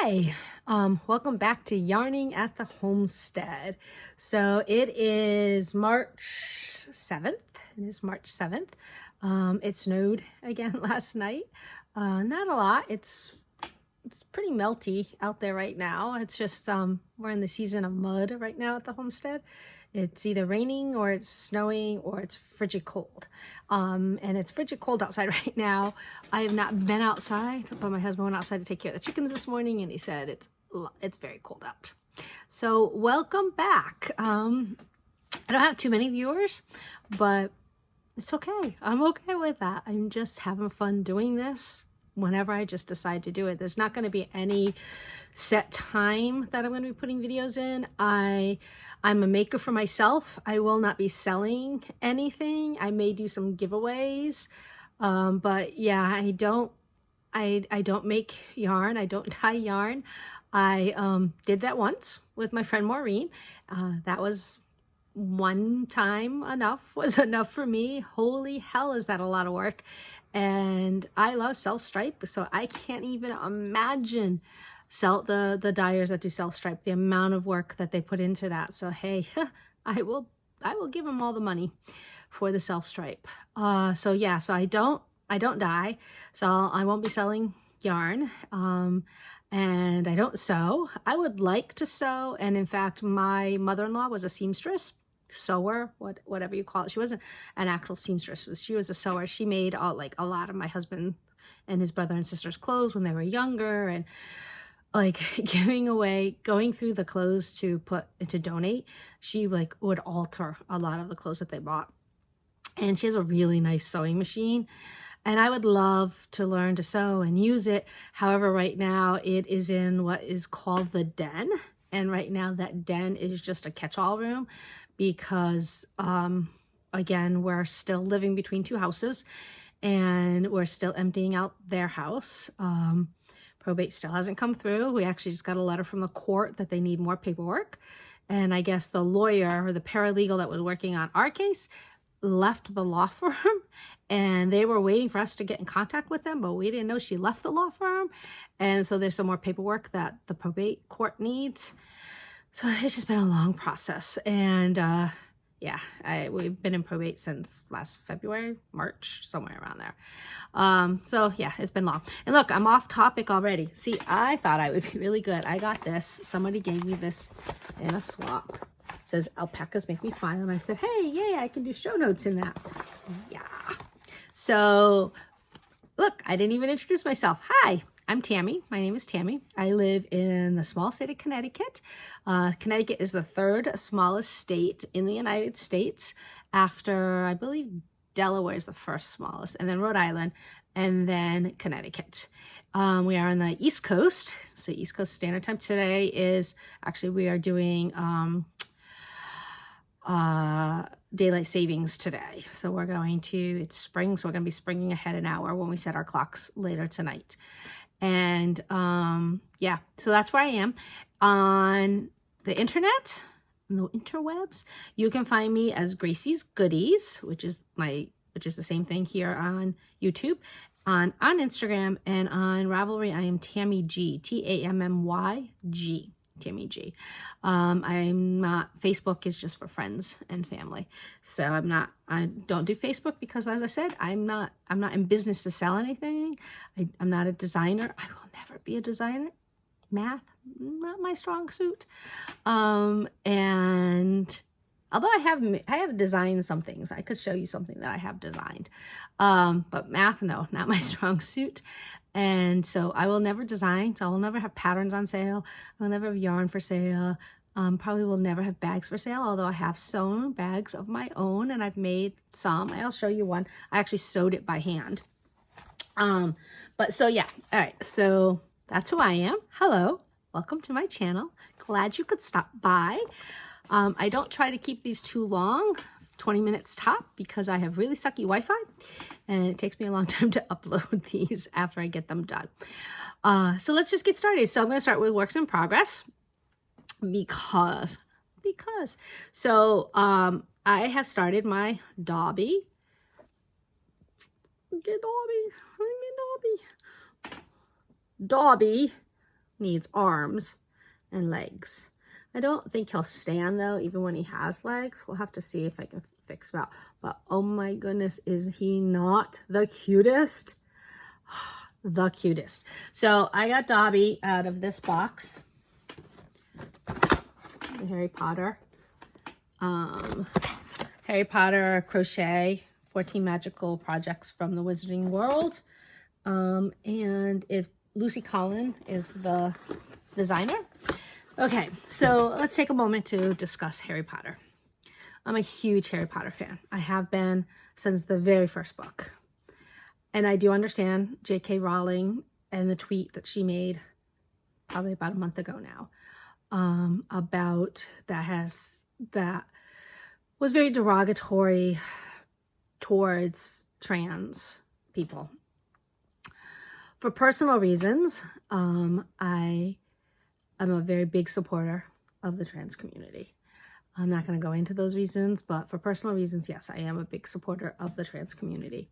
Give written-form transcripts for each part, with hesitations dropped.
Hi, welcome back to Yarning at the Homestead. So it is March 7th. It is March 7th. It snowed again last night. Not a lot. It's pretty melty out there right now. It's just we're in the season of mud right now at the homestead. It's either raining or it's snowing or it's frigid cold. And it's frigid cold outside right now. I have not been outside, but my husband went outside to take care of the chickens this morning and he said it's very cold out. So welcome back. I don't have too many viewers, but it's okay. I'm okay with that. I'm just having fun doing this whenever I just decide to do it. There's not going to be any set time that I'm going to be putting videos in. I'm a maker for myself. I will not be selling anything. I may do some giveaways. But yeah, I don't make yarn. I don't dye yarn. I did that once with my friend Maureen. That was one time was enough for me. Holy hell, is that a lot of work. And I love self-stripe, so I can't even imagine the dyers that do self-stripe, the amount of work that they put into that. So hey, I will give them all the money for the self-stripe. So yeah, so I don't dye, so I won't be selling yarn. And I don't sew. I would like to sew, and in fact, my mother-in-law was a seamstress. Sewer, whatever you call it. She wasn't an actual seamstress. She was a sewer. She made a lot of my husband and his brother and sister's clothes when they were younger, and like going through the clothes to donate. She would alter a lot of the clothes that they bought. And she has a really nice sewing machine. And I would love to learn to sew and use it. However, right now it is in what is called the den. And right now that den is just a catch-all room because, again, we're still living between two houses and we're still emptying out their house. Probate still hasn't come through. We actually just got a letter from the court that they need more paperwork. And I guess the lawyer or the paralegal that was working on our case left the law firm, and they were waiting for us to get in contact with them, but we didn't know she left the law firm. And so there's some more paperwork that the probate court needs. So it's just been a long process. And yeah, we've been in probate since last February, March, somewhere around there. So yeah, it's been long. And look, I'm off topic already. See, I thought I would be really good. I got this. Somebody gave me this in a swap. It says alpacas make me smile, and I said, hey, yay, I can do show notes in that. Yeah. So look, I didn't even introduce myself. Hi, I'm Tammy. My name is Tammy. I live in the small state of Connecticut. Connecticut is the third smallest state in the United States after, I believe, Delaware is the first smallest, and then Rhode Island, and then Connecticut. We are on the East Coast, so East Coast Standard Time. Today is, actually, we are doing daylight savings today. So we're going to, it's spring, so we're going to be springing ahead an hour when we set our clocks later tonight. And yeah, so that's where I am. On the internet, the interwebs, you can find me as Gracie's Goodies, which is the same thing here on YouTube, on Instagram, and on Ravelry. I am TammyG, TammyG. TammyG. I'm not, Facebook is just for friends and family. So I don't do Facebook because, as I said, I'm not in business to sell anything. I'm not a designer. I will never be a designer. Math, not my strong suit. And although I have designed some things, I could show you something that I have designed. But math, no, not my strong suit. And so I will never design. So I will never have patterns on sale. I will never have yarn for sale. Probably will never have bags for sale, although I have sewn bags of my own and I've made some. I'll show you one. I actually sewed it by hand. But so yeah, all right. So that's who I am. Hello, welcome to my channel. Glad you could stop by. I don't try to keep these too long, 20 minutes top, because I have really sucky Wi-Fi and it takes me a long time to upload these after I get them done. So let's just get started. So I'm going to start with works in progress because so I have started my Dobby. Dobby needs arms and legs. I don't think he'll stand though, even when he has legs. We'll have to see if I can fix him out. But oh my goodness, is he not the cutest? The cutest. So I got Dobby out of this box. The Harry Potter. Harry Potter crochet, 14 magical projects from the Wizarding World. And Lucy Collin is the designer. Okay, so let's take a moment to discuss Harry Potter. I'm a huge Harry Potter fan. I have been since the very first book. And I do understand J.K. Rowling and the tweet that she made probably about a month ago now about that was very derogatory towards trans people. For personal reasons, I am a very big supporter of the trans community. I'm not going to go into those reasons, but for personal reasons, yes, I am a big supporter of the trans community.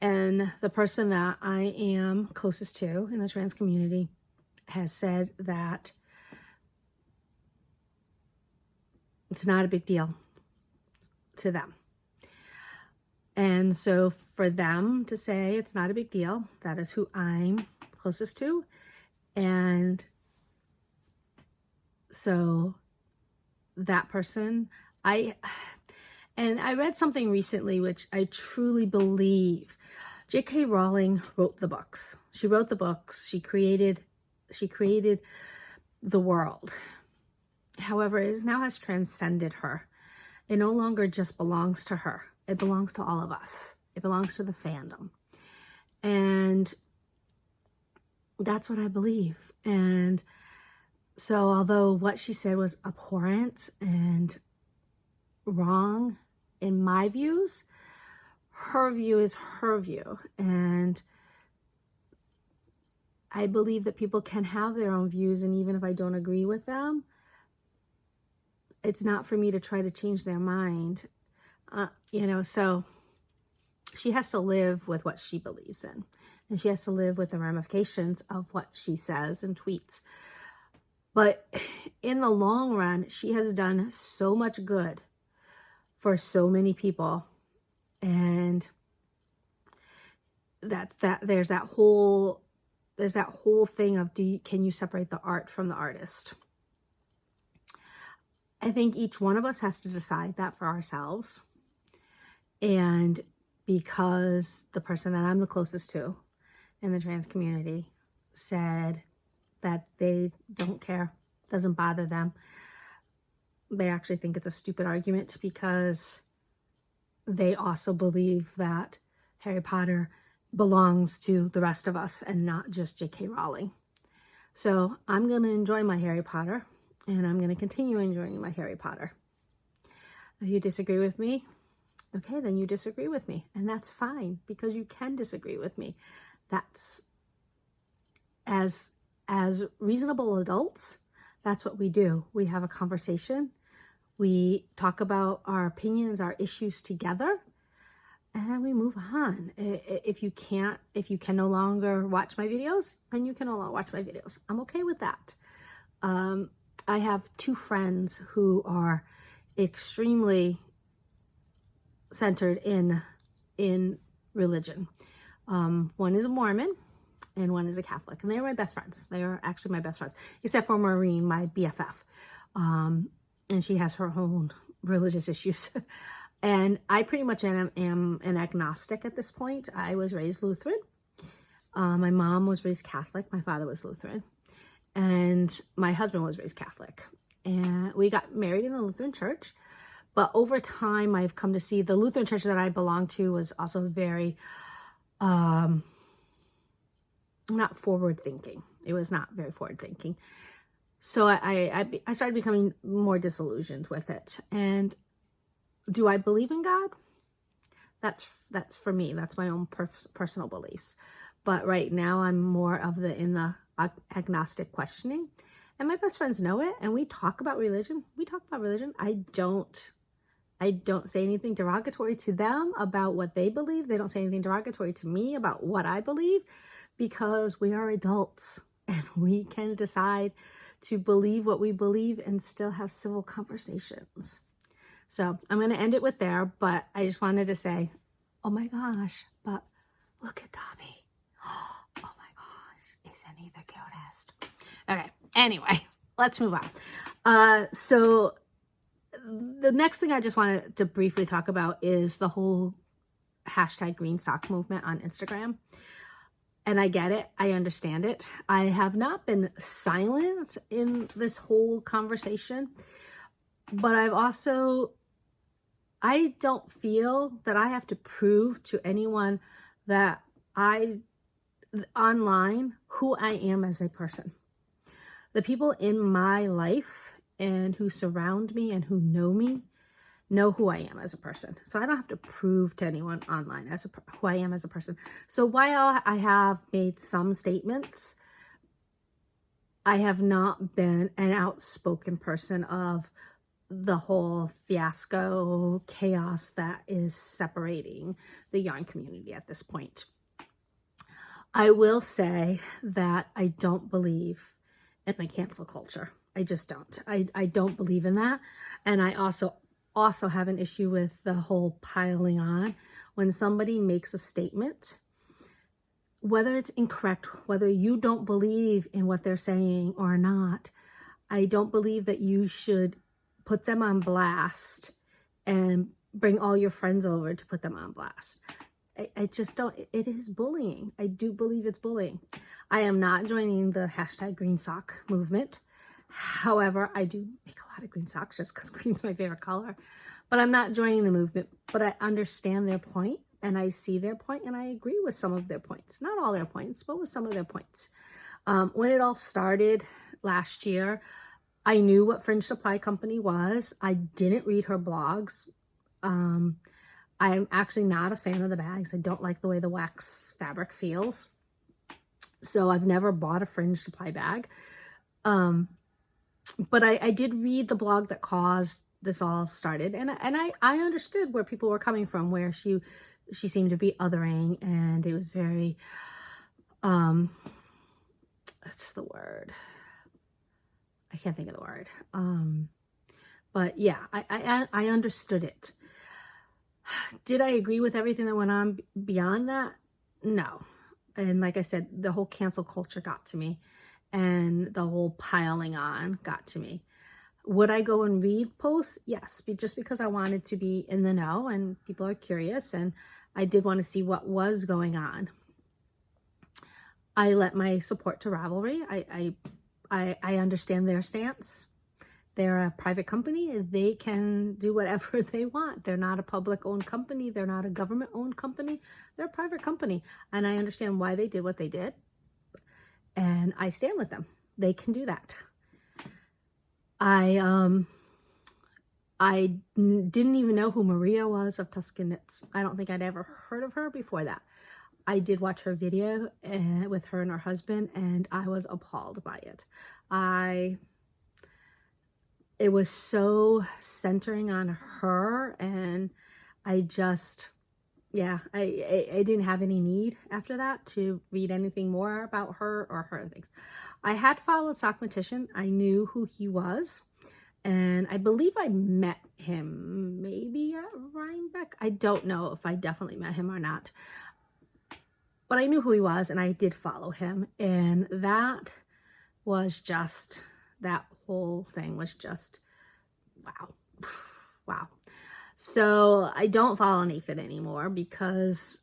And the person that I am closest to in the trans community has said that it's not a big deal to them. And so for them to say it's not a big deal, that is who I'm closest to. And so that person, I read something recently which I truly believe. J.K. Rowling wrote the books. She wrote the books. She created the world. However, it now has transcended her. It no longer just belongs to her. It belongs to all of us. It belongs to the fandom. And that's what I believe. And so although what she said was abhorrent and wrong in my views, her view is her view. And I believe that people can have their own views, and even if I don't agree with them, it's not for me to try to change their mind. So she has to live with what she believes in, and she has to live with the ramifications of what she says and tweets. But in the long run, she has done so much good for so many people. And there's that whole thing of can you separate the art from the artist? I think each one of us has to decide that for ourselves. And because the person that I'm the closest to in the trans community said that they don't care, doesn't bother them, they actually think it's a stupid argument because they also believe that Harry Potter belongs to the rest of us and not just J.K. Rowling. So I'm going to enjoy my Harry Potter, and I'm going to continue enjoying my Harry Potter. If you disagree with me, okay, then you disagree with me. And that's fine, because you can disagree with me. That's, as reasonable adults, that's what we do. We have a conversation. We talk about our opinions, our issues together, and then we move on. If you can no longer watch my videos, then you can no longer watch my videos. I'm okay with that. I have two friends who are extremely centered in religion. One is a Mormon and one is a Catholic, and they are my best friends. They are actually my best friends, except for Maureen, my BFF. And she has her own religious issues. And I pretty much am an agnostic at this point. I was raised Lutheran. My mom was raised Catholic. My father was Lutheran. And my husband was raised Catholic. And we got married in the Lutheran church. But over time, I've come to see the Lutheran church that I belonged to was also very, not forward thinking. It was not very forward thinking. So I started becoming more disillusioned with it. And do I believe in God? That's for me. That's my own personal beliefs. But right now I'm more of in the agnostic questioning. And my best friends know it. And we talk about religion. I don't say anything derogatory to them about what they believe. They don't say anything derogatory to me about what I believe, because we are adults. and we can decide to believe what we believe and still have civil conversations. So I'm going to end it with there, but I just wanted to say, oh my gosh, but look at Tommy. Oh my gosh, isn't he the cutest? Okay, anyway, let's move on. So the next thing I just wanted to briefly talk about is the whole hashtag green sock movement on Instagram. And I get it. I understand it. I have not been silent in this whole conversation, but I don't feel that I have to prove to anyone that online who I am as a person. The people in my life and who surround me and who know me know who I am as a person. So I don't have to prove to anyone online who I am as a person. So while I have made some statements, I have not been an outspoken person of the whole fiasco chaos that is separating the yarn community at this point. I will say that I don't believe in the cancel culture. I just don't. I don't believe in that. And I also have an issue with the whole piling on. When somebody makes a statement, whether it's incorrect, whether you don't believe in what they're saying or not, I don't believe that you should put them on blast and bring all your friends over to put them on blast. I just don't. It is bullying. I do believe it's bullying. I am not joining the hashtag green sock movement. However, I do make a lot of green socks just because green's my favorite color. But I'm not joining the movement. But I understand their point, and I see their point, and I agree with some of their points. Not all their points, but with some of their points. When it all started last year, I knew what Fringe Supply Company was. I didn't read her blogs. I'm actually not a fan of the bags. I don't like the way the wax fabric feels. So I've never bought a Fringe Supply bag. But I did read the blog that caused this all started, and I understood where people were coming from, where she seemed to be othering, and it was very what's the word? I can't think of the word. But yeah, I understood it. Did I agree with everything that went on beyond that? No. And like I said, the whole cancel culture got to me. And the whole piling on got to me. Would I go and read posts? Yes, just because I wanted to be in the know and people are curious, and I did want to see what was going on. I let my support to Ravelry. I understand their stance. They're a private company. They can do whatever they want. They're not a public-owned company. They're not a government-owned company. They're a private company. And I understand why they did what they did. And I stand with them. They can do that. I didn't even know who Maria was of Tuscan Knits. I don't think I'd ever heard of her before that. I did watch her video with her and her husband, and I was appalled by it. It was so centering on her, and I didn't have any need after that to read anything more about her or her things. I had followed Sockmatician. I knew who he was, and I believe I met him maybe at Rhinebeck. I don't know if I definitely met him or not, but I knew who he was, and I did follow him, and that whole thing was just wow. So I don't follow Nathan anymore because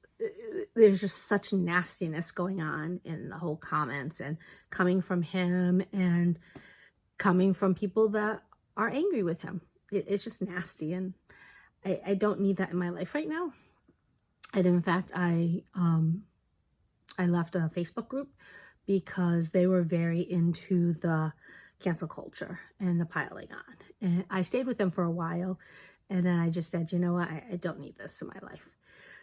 there's just such nastiness going on in the whole comments, and coming from him and coming from people that are angry with him. It's just nasty, and I don't need that in my life right now. And in fact, I left a Facebook group because they were very into the cancel culture and the piling on. And I stayed with them for a while, and then I just said, you know what, I don't need this in my life.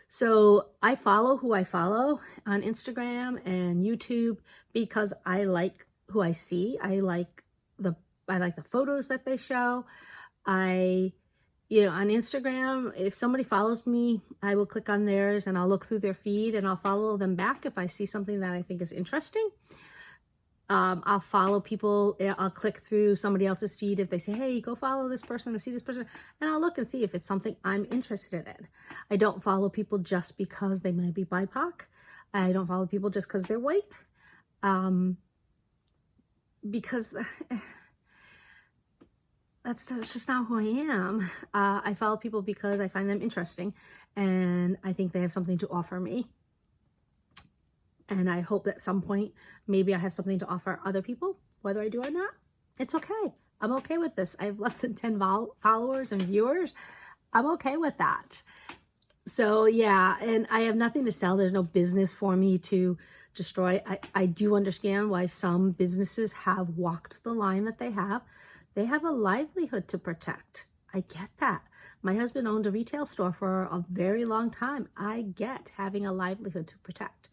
So I follow who I follow on Instagram and YouTube because I like who I see. I like the photos that they show. On Instagram, if somebody follows me, I will click on theirs and I'll look through their feed and I'll follow them back if I see something that I think is interesting. I'll follow people. I'll click through somebody else's feed if they say, hey, go follow this person or see this person. And I'll look and see if it's something I'm interested in. I don't follow people just because they might be BIPOC. I don't follow people just because they're white. Because that's just not who I am. I follow people because I find them interesting and I think they have something to offer me. And I hope at some point, maybe I have something to offer other people, whether I do or not. It's okay. I'm okay with this. I have less than 10 followers and viewers. I'm okay with that. So yeah, and I have nothing to sell. There's no business for me to destroy. I do understand why some businesses have walked the line that they have. They have a livelihood to protect. I get that. My husband owned a retail store for a very long time. I get having a livelihood to protect.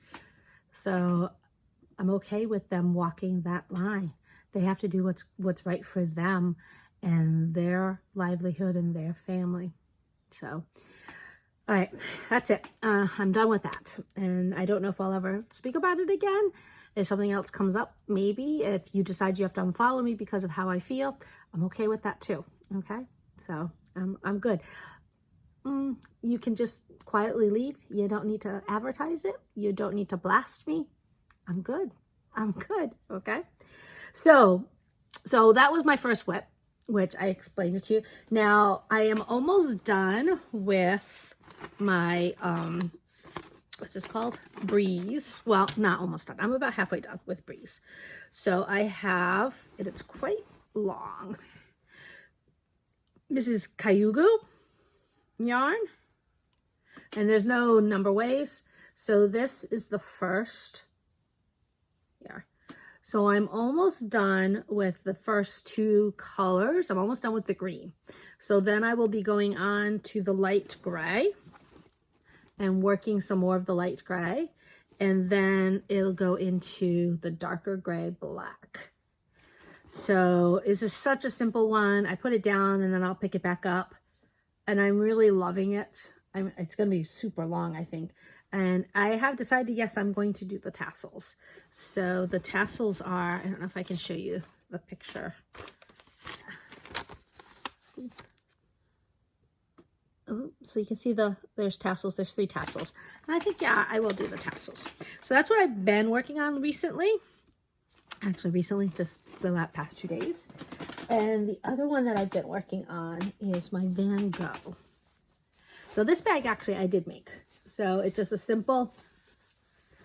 So I'm okay with them walking that line. They have to do what's right for them and their livelihood and their family. So, all right, that's it. I'm done with that. And I don't know if I'll ever speak about it again. If something else comes up, maybe. If you decide you have to unfollow me because of how I feel, I'm okay with that too, okay? So I'm good. You can just quietly leave. You don't need to advertise it. You don't need to blast me. I'm good. I'm good, okay? So that was my first whip, which I explained it to you. Now, I am almost done with my, what's this called? Breeze. Well, not almost done. I'm about halfway done with Breeze. So I have, and it's quite long, Mrs. Cayuga yarn. And there's no number ways. So this is the first yarn. So I'm almost done with the first two colors. I'm almost done with the green. So then I will be going on to the light gray and working some more of the light gray. And then it'll go into the darker gray black. So this is such a simple one. I put it down and then I'll pick it back up. And I'm really loving it. It's going to be super long, I think. And I have decided, yes, I'm going to do the tassels. So the tassels are, I don't know if I can show you the picture. Oh, so you can see there's tassels. There's 3 tassels. And I think, yeah, I will do the tassels. So that's what I've been working on recently. Actually, recently, just the past 2 days. And the other one that I've been working on is my Van Gogh. So this bag, actually, I did make. So it's just a simple,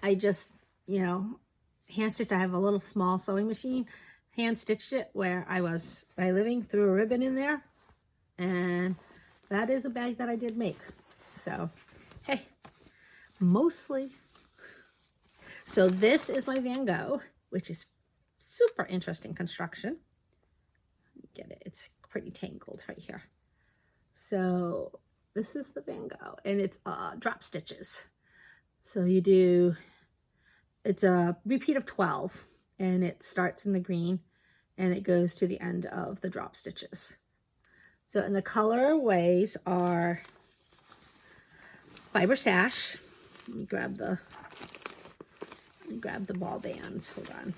I just, hand stitched. I have a little small sewing machine, hand stitched it where I was living, threw a ribbon in there. And that is a bag that I did make. So, hey, mostly. So this is my Van Gogh, which is super interesting construction. Get it? It's pretty tangled right here. So this is the Van Gogh, and it's drop stitches. So you do, it's a repeat of 12, and it starts in the green, and it goes to the end of the drop stitches. So, and the colorways are fiber sash. Let me grab the ball bands. Hold on.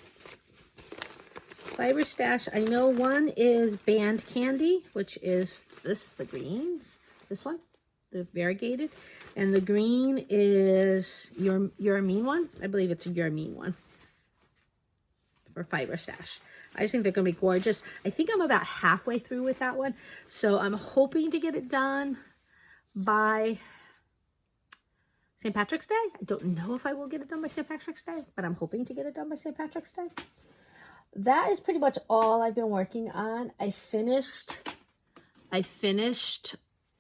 Fiber stash. I know one is band candy, which is the greens. This one, the variegated, and the green is your mean one. I believe it's a your mean one for fiber stash. I just think they're gonna be gorgeous. I think I'm about halfway through with that one, so I'm hoping to get it done by St. Patrick's Day. I don't know if I will get it done by St. Patrick's Day, but I'm hoping to get it done by St. Patrick's Day. That is pretty much all I've been working on. I finished,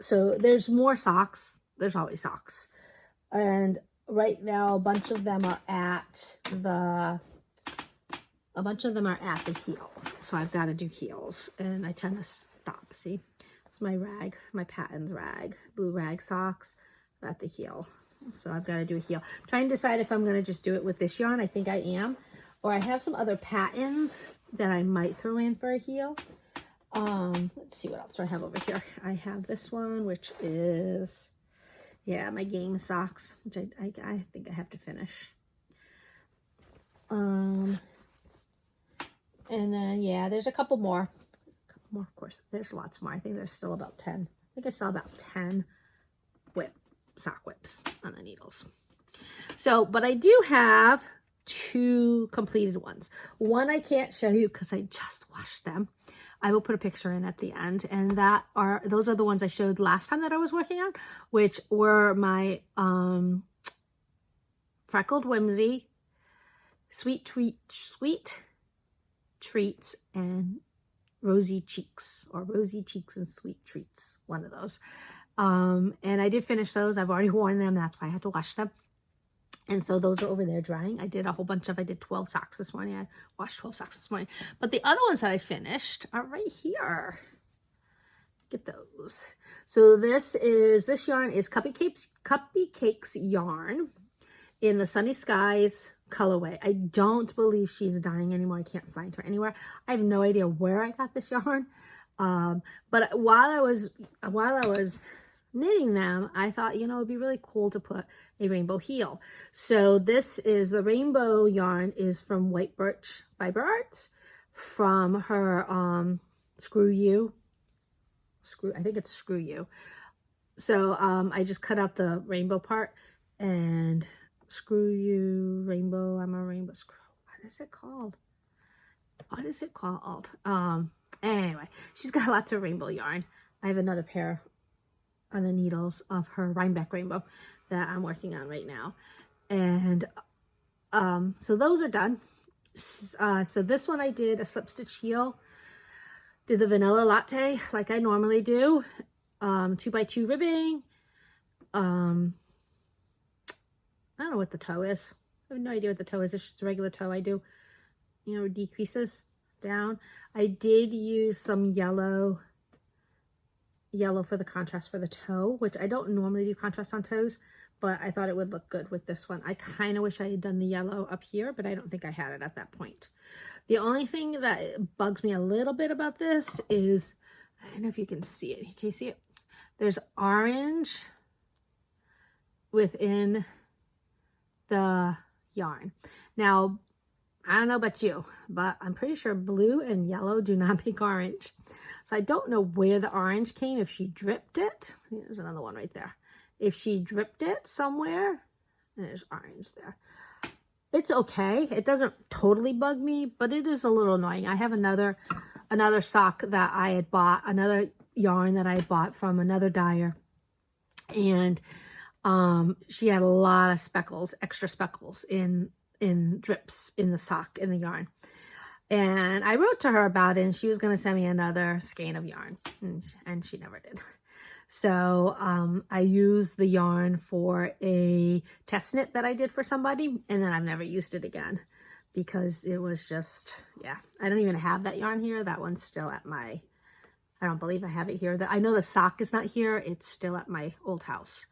so there's more socks. There's always socks. And right now, a bunch of them are at the heels. So I've got to do heels, and I tend to stop. See, it's my rag, my patent rag, blue rag socks at the heel. So I've got to do a heel. I'm trying to decide if I'm going to just do it with this yarn. I think I am. Or I have some other patterns that I might throw in for a heel. Let's see what else do I have over here. I have this one, which is, yeah, my game socks, which I think I have to finish. And then, yeah, there's a couple more. Of course. There's lots more. I think there's still about 10. I think I saw about 10 sock whips on the needles. So, but I do have 2 completed ones. One I can't show you because I just washed them. I will put a picture in at the end, and those are the ones I showed last time that I was working on, which were my Freckled Whimsy, Sweet Treats, and Rosy Cheeks, or Rosy Cheeks and Sweet Treats, one of those. And I did finish those. I've already worn them. That's why I had to wash them. And so those are over there drying. I did 12 socks this morning. I washed 12 socks this morning. But the other ones that I finished are right here. Get those. So this yarn is Cuppy Cakes yarn in the Sunny Skies colorway. I don't believe she's dyeing anymore. I can't find her anywhere. I have no idea where I got this yarn. But while I was knitting them, I thought, you know, it'd be really cool to put a rainbow heel. So the rainbow yarn is from White Birch Fiber Arts, from her I think it's Screw You. So I just cut out the rainbow part and Screw You, rainbow, I'm a rainbow screw. What is it called? Anyway, she's got lots of rainbow yarn. I have another pair on the needles of her Rhinebeck rainbow that I'm working on right now. And so those are done. So this one I did a slip stitch heel, did the vanilla latte like I normally do, 2x2 ribbing. I don't know what the toe is. I have no idea what the toe is. It's just a regular toe I do, you know, decreases down. I did use some yellow for the contrast for the toe, which I don't normally do contrast on toes, but I thought it would look good with this one. I kind of wish I had done the yellow up here, but I don't think I had it at that point. The only thing that bugs me a little bit about this is, I don't know if you can see it. Can you see it? There's orange within the yarn. Now, I don't know about you, but I'm pretty sure blue and yellow do not make orange. So I don't know where the orange came, if she dripped it. There's another one right there. If she dripped it somewhere, and there's orange there. It's okay. It doesn't totally bug me, but it is a little annoying. I have another sock that I had bought, another yarn that I had bought from another dyer. And she had a lot of speckles, extra speckles in drips in the sock, in the yarn. And I wrote to her about it, and she was going to send me another skein of yarn, and she never did. So I used the yarn for a test knit that I did for somebody, and then I've never used it again because it was just, yeah. I don't even have that yarn here. That one's still at my, I don't believe I have it here. I know the sock is not here. It's still at my old house.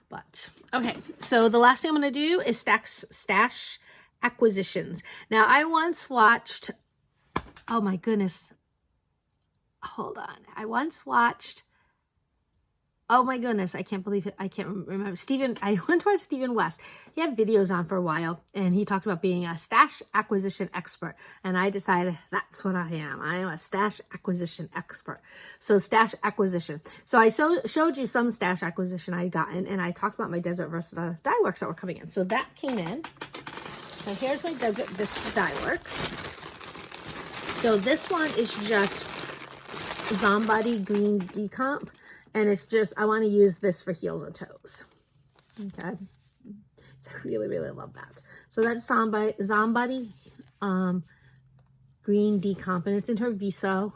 But, okay. So the last thing I'm going to do is stash acquisitions. Now, I once watched, oh my goodness, hold on. I once watched, oh my goodness, I can't believe it. I can't remember. I went to watch Stephen West. He had videos on for a while, and he talked about being a stash acquisition expert. And I decided that's what I am. I am a stash acquisition expert. So stash acquisition. So I showed you some stash acquisition I had gotten, and I talked about my Desert Vista Dyeworks that were coming in. So that came in. So here's my Desert Vista Dyeworks. So this one is just Zombody Green Decomp. And it's just, I want to use this for heels and toes. Okay. So I really, really love that. So that's Zombody Green Decomp. And it's in her Viso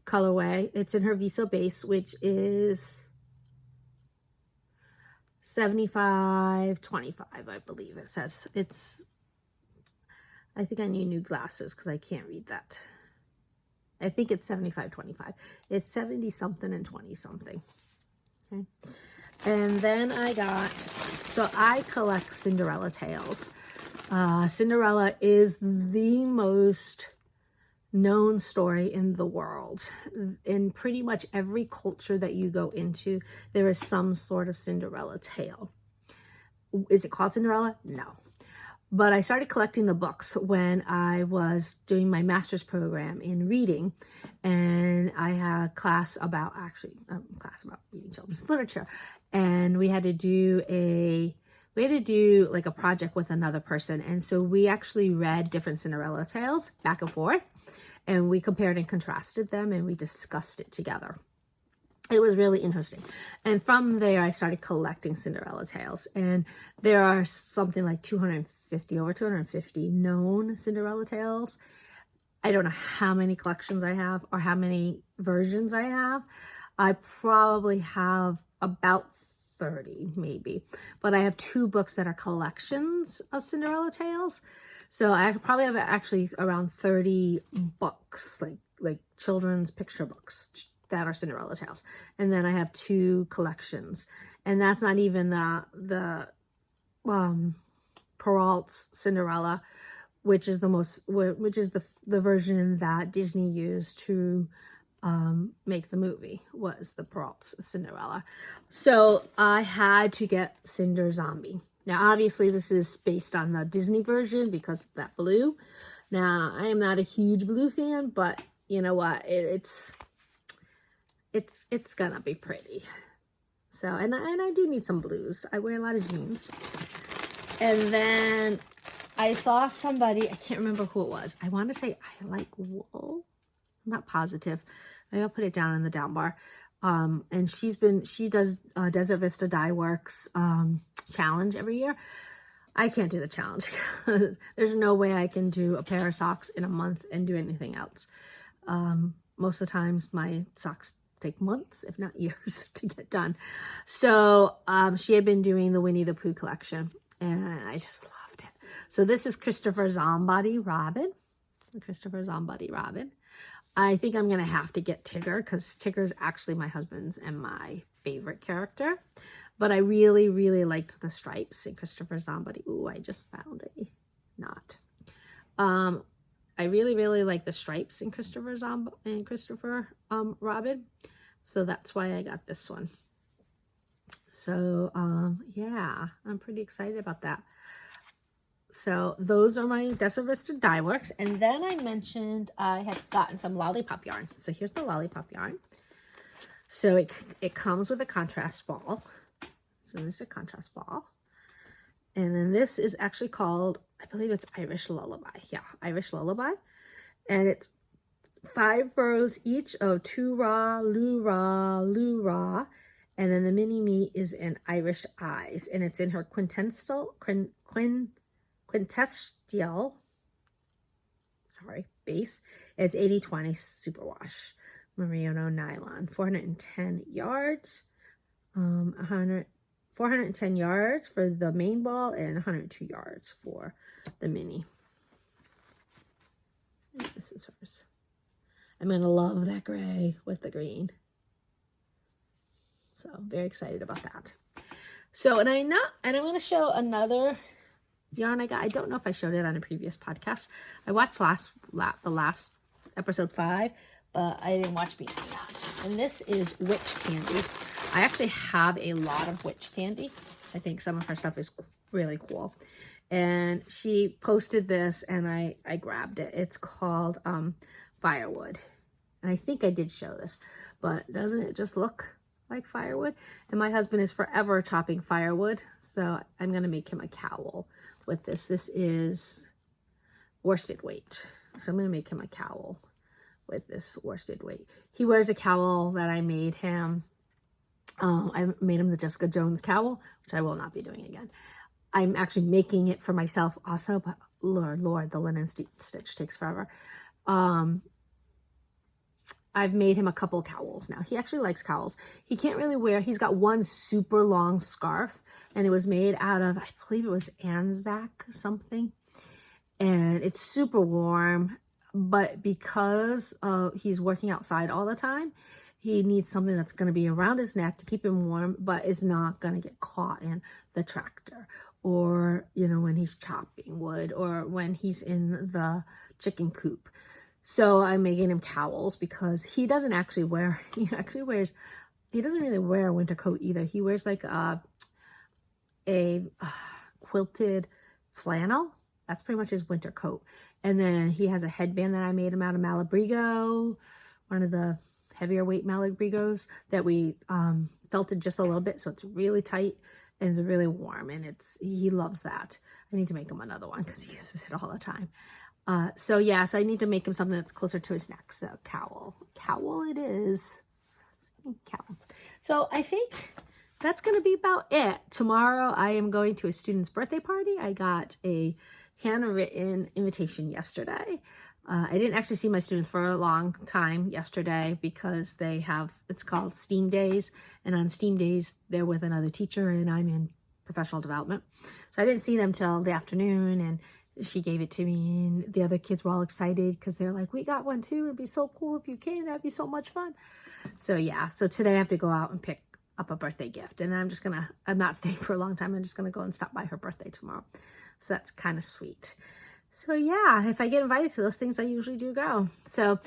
colorway. It's in her Viso base, which is 75-25, I believe it says. I think I need new glasses because I can't read that. I think it's 75-25. It's 70 something and 20 something. Okay. And then I collect Cinderella tales. Cinderella is the most known story in the world. In pretty much every culture that you go into, there is some sort of Cinderella tale. Is it called Cinderella? No. But I started collecting the books when I was doing my master's program in reading, and I had a class about reading children's literature, and we had to do like a project with another person, and so we actually read different Cinderella tales back and forth, and we compared and contrasted them, and we discussed it together. It was really interesting. And from there, I started collecting Cinderella tales. And there are something like over 250 known Cinderella tales. I don't know how many collections I have or how many versions I have. I probably have about 30 maybe. But I have 2 books that are collections of Cinderella tales. So I probably have actually around 30 books, like children's picture books that are Cinderella tales. And then I have 2 collections. And that's not even the Perrault's Cinderella, which is the version that Disney used to make the movie, was the Perrault's Cinderella. So I had to get Cinder Zombie. Now, obviously, this is based on the Disney version because of that blue. Now, I am not a huge blue fan, but you know what? It's gonna be pretty. So, and I do need some blues. I wear a lot of jeans. And then I saw somebody, I can't remember who it was. I want to say I like wool. I'm not positive. Maybe I'll put it down in the down bar. And she does Desert Vista Dyeworks challenge every year. I can't do the challenge. There's no way I can do a pair of socks in a month and do anything else. Most of the times my socks take months, if not years, to get done. So she had been doing the Winnie the Pooh collection, and I just loved it. So this is Christopher Zombody Robin. I think I'm going to have to get Tigger, because Tigger is actually my husband's and my favorite character. But I really, really liked the stripes in Christopher Zombody. Ooh, I just found a knot. I really, really like the stripes in Christopher Robin. So that's why I got this one. So, yeah, I'm pretty excited about that. So those are my Desert Vista Dyeworks. And then I mentioned I had gotten some Lollipop Yarn. So here's the Lollipop Yarn. So it comes with a contrast ball. So this is a contrast ball. And then this is actually called, I believe it's Irish Lullaby. Yeah, Irish Lullaby. And it's 5 rows each of Too-Ra, Loo-Ra, Loo-Ra. And then the mini me is in Irish Eyes. And it's in her quintessential base. It's 80/20 superwash merino nylon, 410 yards, 410 yards for the main ball and 102 yards for the mini. This is hers. I'm gonna love that gray with the green. So very excited about that. So, and I'm going to show another yarn I got. I don't know if I showed it on a previous podcast. I watched the last episode 5, but I didn't watch beyond that. And this is witch candy. I actually have a lot of witch candy. I think some of her stuff is really cool. And she posted this and I grabbed it. It's called Firewood. And I think I did show this, but doesn't it just look like firewood? And my husband is forever chopping firewood, so I'm going to make him a cowl with this. This is worsted weight, so I'm going to make him a cowl with this worsted weight. He wears a cowl that I made him. I made him the Jessica Jones cowl, which I will not be doing again. I'm actually making it for myself also, but Lord, the linen stitch takes forever. I've made him a couple cowls now. He actually likes cowls. He can't really wear, he's got one super long scarf, and it was made out of, I believe it was Anzac something. And it's super warm, but because he's working outside all the time, he needs something that's going to be around his neck to keep him warm, but is not going to get caught in the tractor, or, you know, when he's chopping wood, or when he's in the chicken coop. So I'm making him cowls because he doesn't actually wear, he doesn't really wear a winter coat either. He wears like a quilted flannel That's pretty much his winter coat. And then he has a headband that I made him out of Malabrigo, one of the heavier weight Malabrigos that we felted just a little bit, so it's really tight and it's really warm, and he loves that. I need to make him another one because he uses it all the time. So yeah, so I need to make him something that's closer to his neck. So cowl it is. Cowl. So I think that's going to be about it. Tomorrow I am going to a student's birthday party. I got a handwritten invitation yesterday. I didn't actually see my students for a long time yesterday because it's called STEAM Days. And on STEAM Days, they're with another teacher and I'm in professional development. So I didn't see them till the afternoon, and she gave it to me, and the other kids were all excited because they're like, we got one too. It'd be so cool if you came. That'd be so much fun. So yeah, so today I have to go out and pick up a birthday gift, and I'm not staying for a long time. I'm just going to go and stop by her birthday tomorrow. So that's kind of sweet. So yeah, if I get invited to those things, I usually do go. So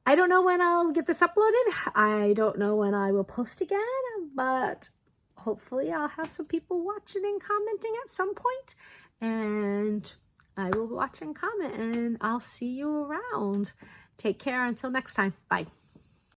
I don't know when I'll get this uploaded. I don't know when I will post again, but hopefully I'll have some people watching and commenting at some point, and I will watch and comment, and I'll see you around. Take care until next time. Bye.